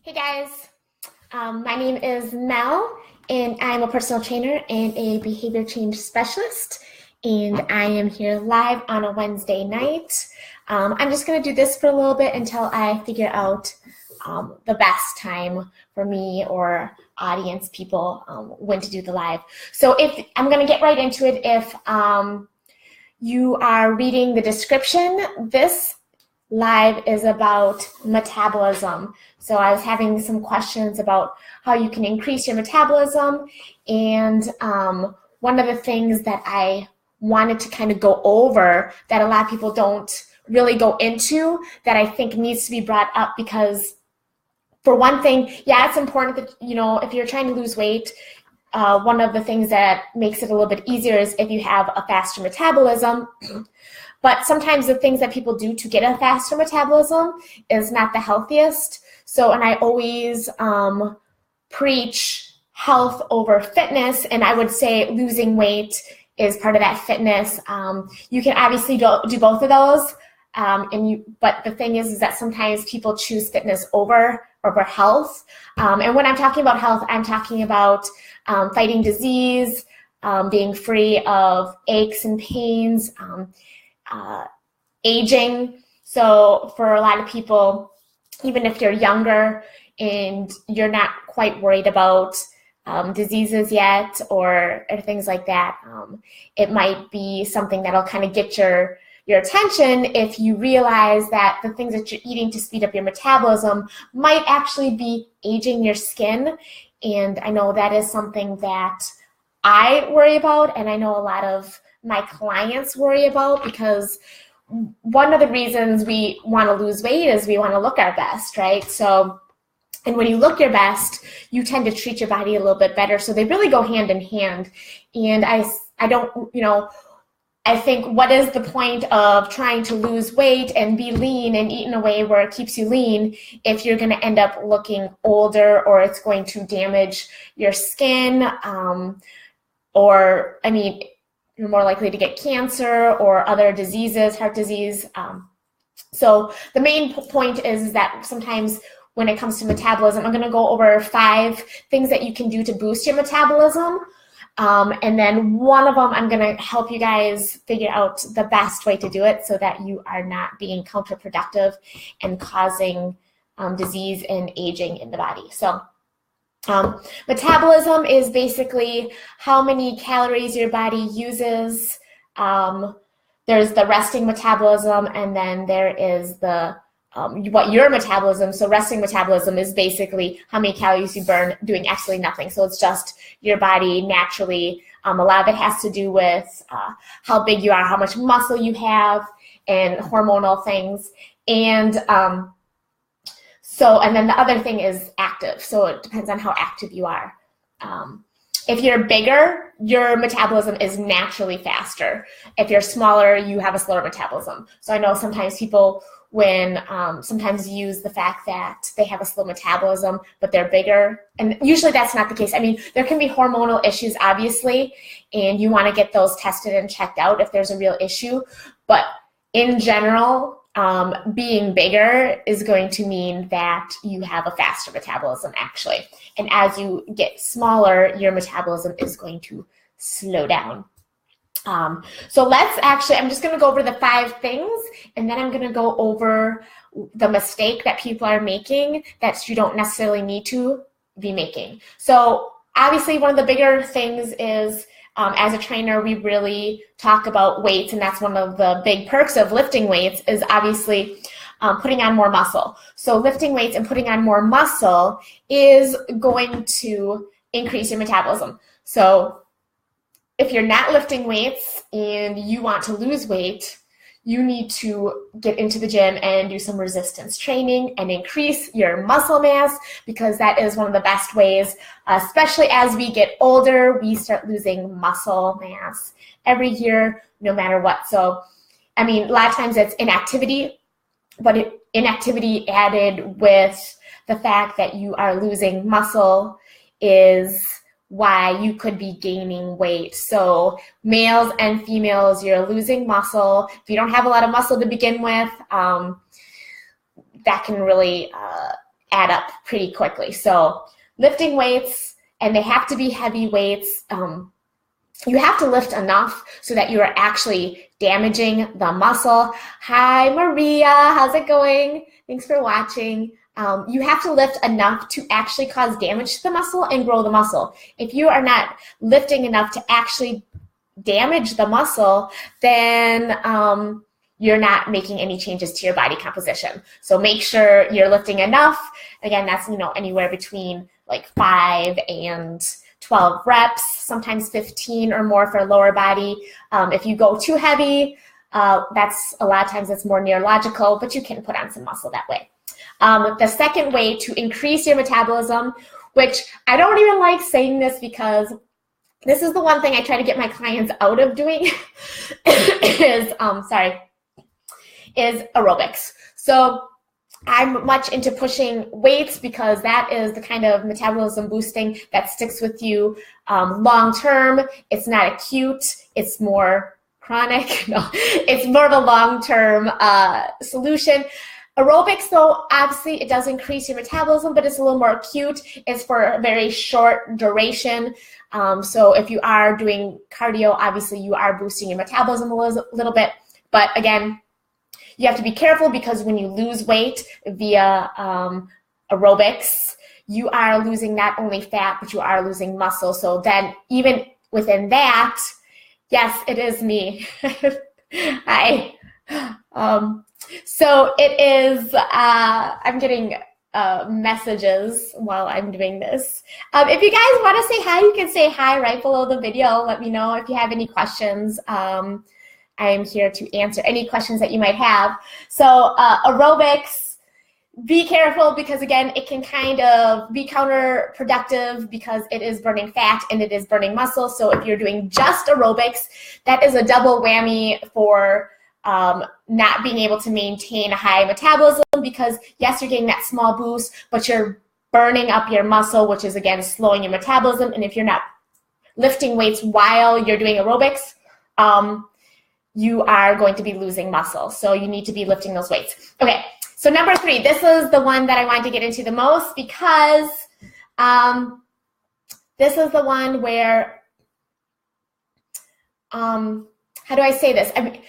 Hey guys, my name is Mel, and I'm a personal trainer and a behavior change specialist, and I am here live on a Wednesday night. I'm just going to do this for a little bit until I figure out the best time for me or audience people when to do the live. So I'm going to get right into it. If you are reading the description, this live is about metabolism. So I was having some questions about how you can increase your metabolism, and one of the things that I wanted to kind of go over that a lot of people don't really go into that I think needs to be brought up, because for one thing, yeah, it's important that, if you're trying to lose weight, one of the things that makes it a little bit easier is if you have a faster metabolism. But sometimes the things that people do to get a faster metabolism is not the healthiest. So, and I always preach health over fitness, and I would say losing weight is part of that fitness. You can obviously do both of those, but the thing is that sometimes people choose fitness over health. And when I'm talking about health, I'm talking about fighting disease, being free of aches and pains, aging. So for a lot of people, even if you're younger and you're not quite worried about diseases yet or things like that, it might be something that'll kind of get your attention if you realize that the things that you're eating to speed up your metabolism might actually be aging your skin. And I know that is something that I worry about, and I know a lot of my clients worry about, because one of the reasons we want to lose weight is we want to look our best, right? So, and when you look your best, you tend to treat your body a little bit better. So they really go hand in hand. And I think, what is the point of trying to lose weight and be lean and eat in a way where it keeps you lean if you're going to end up looking older, or it's going to damage your skin, you're more likely to get cancer or other diseases, heart disease. So the main point is that sometimes when it comes to metabolism, I'm going to go over 5 things that you can do to boost your metabolism. And then one of them, I'm going to help you guys figure out the best way to do it so that you are not being counterproductive and causing disease and aging in the body. So metabolism is basically how many calories your body uses. There's the resting metabolism, and then there is the what your metabolism. So resting metabolism is basically how many calories you burn doing absolutely nothing. So it's just your body naturally. A lot of it has to do with how big you are, how much muscle you have, and hormonal things. And and then the other thing is active. So it depends on how active you are. If you're bigger, your metabolism is naturally faster. If you're smaller, you have a slower metabolism. So I know sometimes people sometimes use the fact that they have a slow metabolism, but they're bigger. And usually that's not the case. I mean, there can be hormonal issues, obviously, and you want to get those tested and checked out if there's a real issue. But in general, being bigger is going to mean that you have a faster metabolism, actually. And as you get smaller, your metabolism is going to slow down. So I'm just going to go over the 5 things, and then I'm going to go over the mistake that people are making that you don't necessarily need to be making. So obviously one of the bigger things is, as a trainer, we really talk about weights, and that's one of the big perks of lifting weights is obviously putting on more muscle. So lifting weights and putting on more muscle is going to increase your metabolism. So if you're not lifting weights and you want to lose weight, you need to get into the gym and do some resistance training and increase your muscle mass, because that is one of the best ways, especially as we get older, we start losing muscle mass every year, no matter what. So, I mean, a lot of times it's inactivity, but inactivity added with the fact that you are losing muscle is why you could be gaining weight. So males and females, you're losing muscle. If you don't have a lot of muscle to begin with, that can really add up pretty quickly. So lifting weights, and they have to be heavy weights. You have to lift enough so that you are actually damaging the muscle. Hi, Maria. How's it going? Thanks for watching. You have to lift enough to actually cause damage to the muscle and grow the muscle. If you are not lifting enough to actually damage the muscle, then you're not making any changes to your body composition. So make sure you're lifting enough. Again, that's, you know, anywhere between like 5 and 12 reps, sometimes 15 or more for lower body. If you go too heavy, that's a lot of times it's more neurological, but you can put on some muscle that way. The second way to increase your metabolism, which I don't even like saying this because this is the one thing I try to get my clients out of doing, is aerobics. So I'm much into pushing weights because that is the kind of metabolism boosting that sticks with you long term. It's not acute, it's more chronic. No, it's more of a long-term solution. Aerobics, though, obviously it does increase your metabolism, but it's a little more acute. It's for a very short duration. So if you are doing cardio, obviously you are boosting your metabolism a little bit. But again, you have to be careful because when you lose weight via aerobics, you are losing not only fat, but you are losing muscle. So then even within that, yes, it is me. Hi. So it is, I'm getting messages while I'm doing this. If you guys want to say hi, you can say hi right below the video. Let me know if you have any questions. I am here to answer any questions that you might have. So aerobics, be careful because, again, it can kind of be counterproductive because it is burning fat and it is burning muscle. So if you're doing just aerobics, that is a double whammy for not being able to maintain a high metabolism because, yes, you're getting that small boost, but you're burning up your muscle, which is, again, slowing your metabolism. And if you're not lifting weights while you're doing aerobics, you are going to be losing muscle. So you need to be lifting those weights. Okay, so number 3, this is the one that I wanted to get into the most because this is the one where, how do I say this? I mean,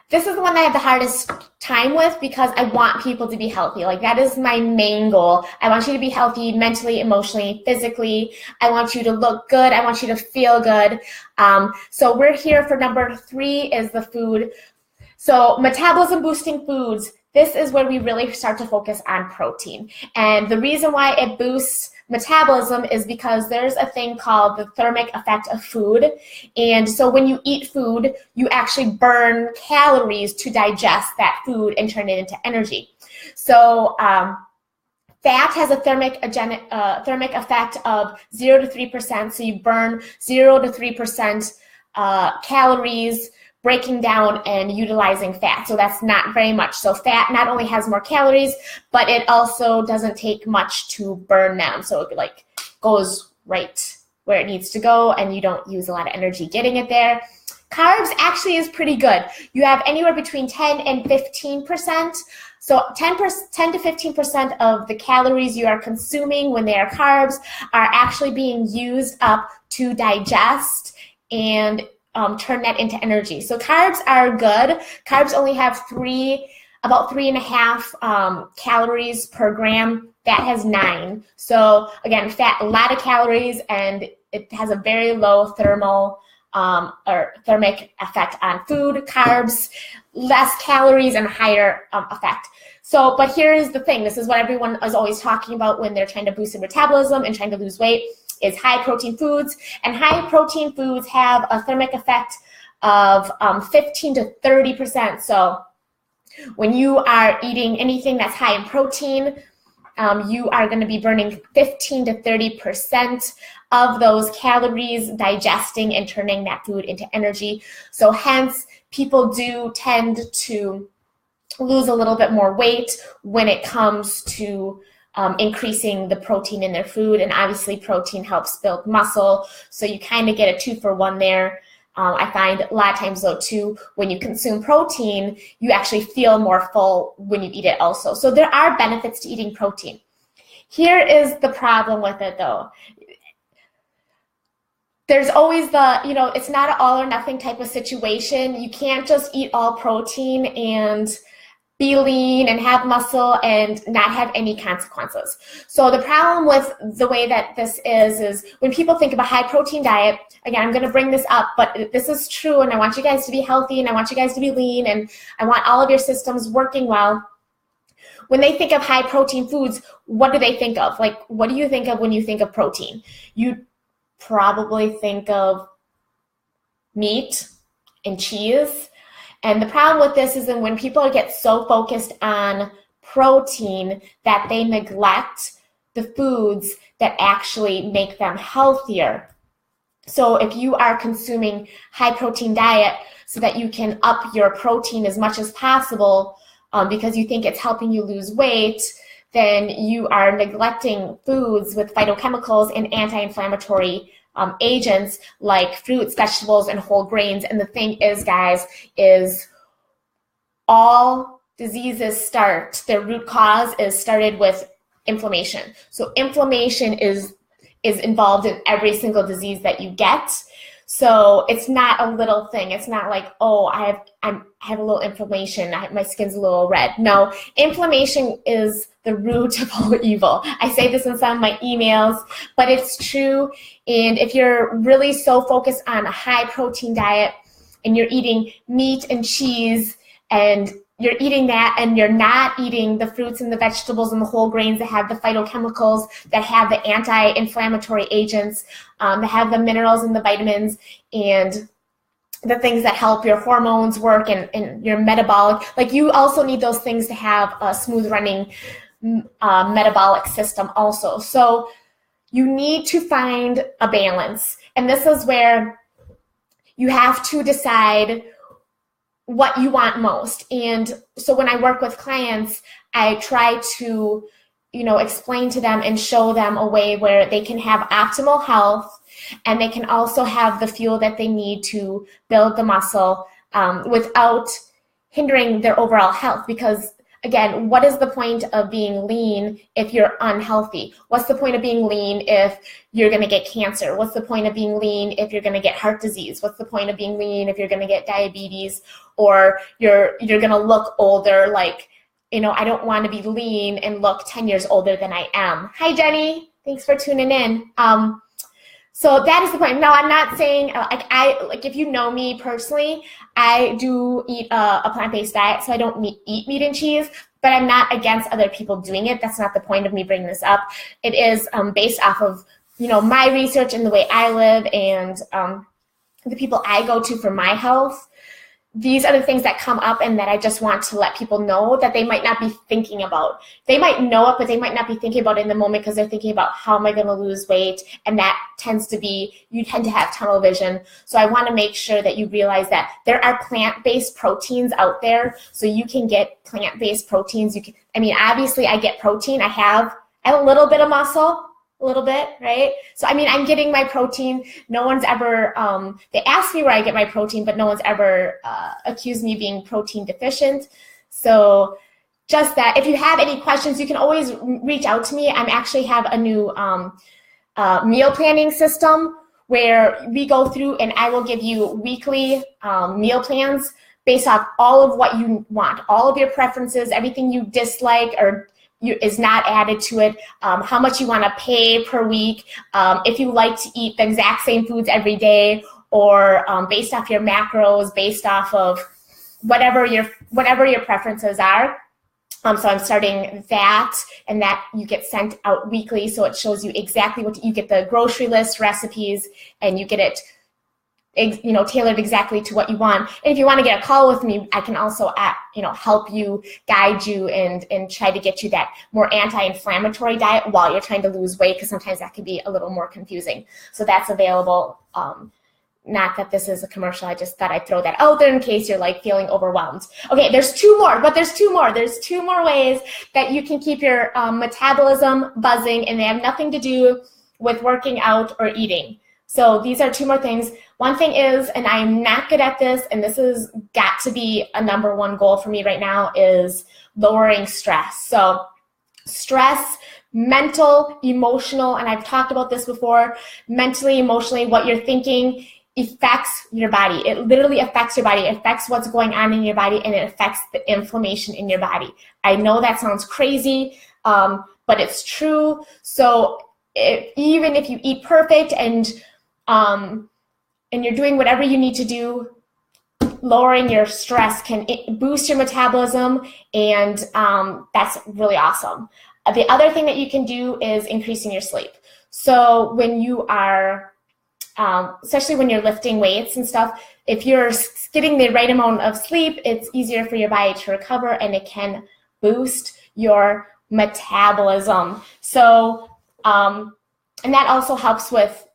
this is the one that I have the hardest time with because I want people to be healthy. Like, that is my main goal. I want you to be healthy mentally, emotionally, physically. I want you to look good. I want you to feel good. So we're here for number 3 is the food. So metabolism boosting foods. This is where we really start to focus on protein. And the reason why it boosts metabolism is because there's a thing called the thermic effect of food. And so when you eat food, you actually burn calories to digest that food and turn it into energy. So fat has a thermic effect of 0 to 3%. So you burn 0 to 3% calories breaking down and utilizing fat. So that's not very much. So fat not only has more calories, but it also doesn't take much to burn down. So it like goes right where it needs to go and you don't use a lot of energy getting it there. Carbs actually is pretty good. You have anywhere between 10 and 15%. So 10 to 15% of the calories you are consuming when they are carbs are actually being used up to digest and turn that into energy. So carbs are good. Carbs only have about 3.5 calories per gram. Fat has 9. So again, fat, a lot of calories, and it has a very low thermal or thermic effect on food. Carbs, less calories and higher effect. So, but here's the thing. This is what everyone is always talking about when they're trying to boost their metabolism and trying to lose weight, is high protein foods. And high protein foods have a thermic effect of 15 to 30%. So when you are eating anything that's high in protein, you are going to be burning 15 to 30% of those calories, digesting and turning that food into energy. So hence, people do tend to lose a little bit more weight when it comes to increasing the protein in their food. And obviously protein helps build muscle. So you kind of get a 2-for-1 there. I find a lot of times though too, when you consume protein, you actually feel more full when you eat it also. So there are benefits to eating protein. Here is the problem with it though. There's always the, it's not an all or nothing type of situation. You can't just eat all protein and be lean and have muscle and not have any consequences. So the problem with the way that this is when people think of a high protein diet, again, I'm going to bring this up, but this is true, and I want you guys to be healthy, and I want you guys to be lean, and I want all of your systems working well. When they think of high protein foods, what do they think of? Like, what do you think of when you think of protein? You probably think of meat and cheese. And the problem with this is that when people get so focused on protein that they neglect the foods that actually make them healthier. So if you are consuming high protein diet so that you can up your protein as much as possible because you think it's helping you lose weight, then you are neglecting foods with phytochemicals and anti-inflammatory agents like fruits, vegetables, and whole grains. And the thing is, guys, is all diseases their root cause is started with inflammation. So inflammation is involved in every single disease that you get. So it's not a little thing. It's not like, oh, I have a little inflammation. My skin's a little red. No, inflammation is the root of all evil. I say this in some of my emails, but it's true. And if you're really so focused on a high protein diet and you're eating meat and cheese and you're eating that and you're not eating the fruits and the vegetables and the whole grains that have the phytochemicals, that have the anti-inflammatory agents, that have the minerals and the vitamins and the things that help your hormones work and your metabolic, like you also need those things to have a smooth running metabolic system also. So you need to find a balance. And this is where you have to decide what you want most. And so when I work with clients, I try to, explain to them and show them a way where they can have optimal health and they can also have the fuel that they need to build the muscle without hindering their overall health. Because again, what is the point of being lean if you're unhealthy? What's the point of being lean if you're going to get cancer? What's the point of being lean if you're going to get heart disease? What's the point of being lean if you're going to get diabetes or you're going to look older? Like, I don't want to be lean and look 10 years older than I am. Hi, Jenny. Thanks for tuning in. So that is the point. Now, I'm not saying, if you know me personally, I do eat a plant-based diet, so I don't eat meat and cheese, but I'm not against other people doing it. That's not the point of me bringing this up. It is based off of, my research and the way I live and the people I go to for my health. These are the things that come up and that I just want to let people know that they might not be thinking about. They might know it, but they might not be thinking about it in the moment because they're thinking about how am I going to lose weight? And that you tend to have tunnel vision. So I want to make sure that you realize that there are plant-based proteins out there. So you can get plant-based proteins. Obviously I get protein. I have a little bit of muscle. A little bit, right? So, I'm getting my protein. No one's ever, they ask me where I get my protein, but no one's ever accused me of being protein deficient. So just that, if you have any questions, you can always reach out to me. I actually have a new meal planning system where we go through and I will give you weekly meal plans based off all of what you want, all of your preferences, everything you dislike or is not added to it, how much you want to pay per week, if you like to eat the exact same foods every day, or based off your macros, based off of whatever your preferences are. So I'm starting that, and that you get sent out weekly, so it shows you exactly what you get, the grocery list, recipes, and you get it tailored exactly to what you want. And if you want to get a call with me, I can also, help you, guide you, and try to get you that more anti-inflammatory diet while you're trying to lose weight, because sometimes that can be a little more confusing. So that's available. Not that this is a commercial. I just thought I'd throw that out there in case you're feeling overwhelmed. Okay, there's two more. There's two more ways that you can keep your metabolism buzzing, and they have nothing to do with working out or eating. So these are two more things. One thing is, and I'm not good at this, and this has got to be a #1 goal for me right now, is lowering stress. So stress, mental, emotional, and I've talked about this before, mentally, emotionally, what you're thinking affects your body. It literally affects your body. It affects what's going on in your body, and it affects the inflammation in your body. I know that sounds crazy, but it's true. So even if you eat perfect and you're doing whatever you need to do, lowering your stress can boost your metabolism, and that's really awesome. The other thing that you can do is increasing your sleep. So when you are, especially when you're lifting weights and stuff, if you're getting the right amount of sleep, it's easier for your body to recover, and it can boost your metabolism. So, and that also helps with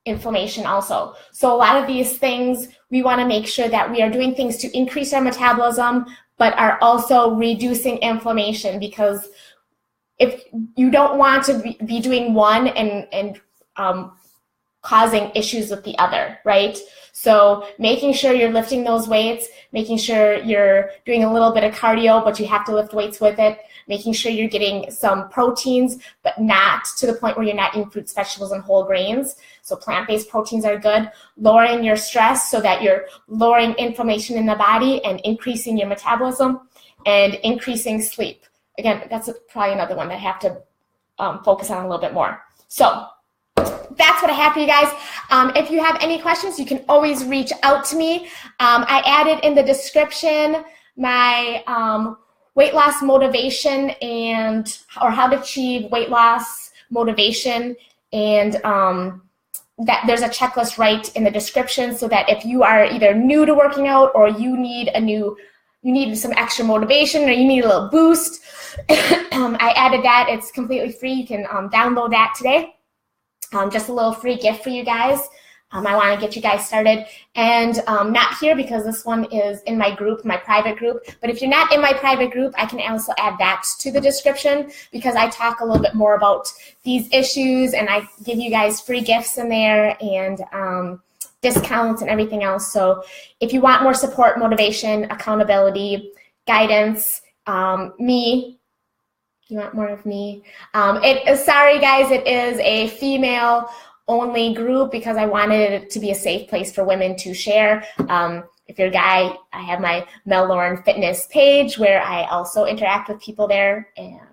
inflammation also. So a lot of these things, we want to make sure that we are doing things to increase our metabolism, but are also reducing inflammation, because if you don't want to be doing one and causing issues with the other, right? So making sure you're lifting those weights, making sure you're doing a little bit of cardio, but you have to lift weights with it, making sure you're getting some proteins, but not to the point where you're not eating fruits, vegetables, and whole grains. So plant-based proteins are good. Lowering your stress so that you're lowering inflammation in the body and increasing your metabolism, and increasing sleep. Again, that's probably another one that I have to focus on a little bit more. So that's what I have for you guys. If you have any questions, you can always reach out to me. I added in the description my weight loss motivation or how to achieve weight loss motivation, and that there's a checklist right in the description, so that if you are either new to working out, or you need some extra motivation, or you need a little boost, I added that. It's completely free. You can download that today. Just a little free gift for you guys. I want to get you guys started, and not here because this one is in my group, my private group. But if you're not in my private group, I can also add that to the description, because I talk a little bit more about these issues, and I give you guys free gifts in there, and discounts and everything else. So if you want more support, motivation, accountability, guidance, you want more of me? Sorry guys, it is a female only group, because I wanted it to be a safe place for women to share. If you're a guy, I have my Mel Lauren Fitness page, where I also interact with people there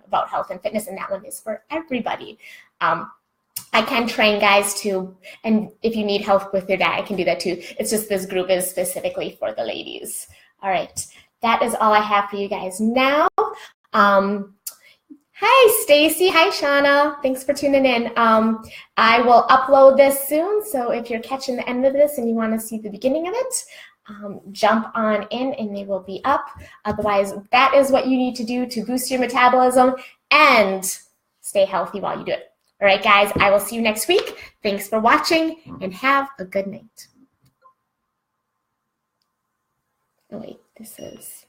about health and fitness, and that one is for everybody. I can train guys too, and if you need help with your diet, I can do that too. It's just this group is specifically for the ladies. All right, that is all I have for you guys now. Hi, Stacy. Hi, Shauna. Thanks for tuning in. I will upload this soon, so if you're catching the end of this and you want to see the beginning of it, jump on in and they will be up. Otherwise, that is what you need to do to boost your metabolism and stay healthy while you do it. All right, guys, I will see you next week. Thanks for watching, and have a good night. Oh, wait, this is...